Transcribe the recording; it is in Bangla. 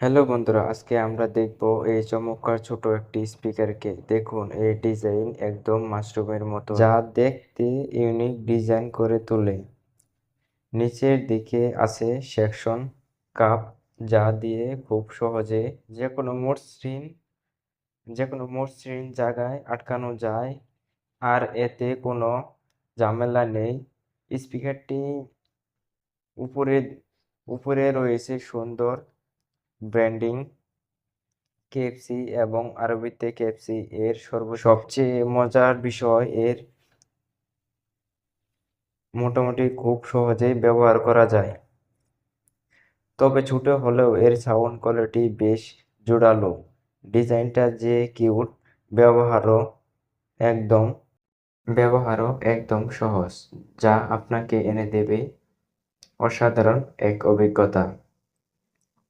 হ্যালো বন্ধুরা, আজকে আমরা দেখব এই চমৎকার ছোট একটি স্পিকারকে। দেখুন, এর ডিজাইন একদম মাশরুমের মতো, যা দেখতে ইউনিক ডিজাইন করে তোলে। নিচের দিকে আছে সেকশন কাপ, যা দিয়ে খুব সহজে যে কোনো মসৃণ জায়গায় আটকানো যায়, আর এতে কোনো ঝামেলা নেই। স্পিকারটি উপরে উপরে রয়েছে সুন্দর ব্র্যান্ডিং কেএফসি এবং আরবিতে কেএফসি এর সবচেয়ে মজার বিষয় এর মোটামুটি খুব সহজেই ব্যবহার করা যায়। তবে ছোট হলেও এর সাউন্ড কোয়ালিটি বেশ জোরালো। ডিজাইনটা যে কিউট, ব্যবহারও একদম ব্যবহারও একদম সহজ, যা আপনাকে এনে দেবে অসাধারণ এক অভিজ্ঞতা।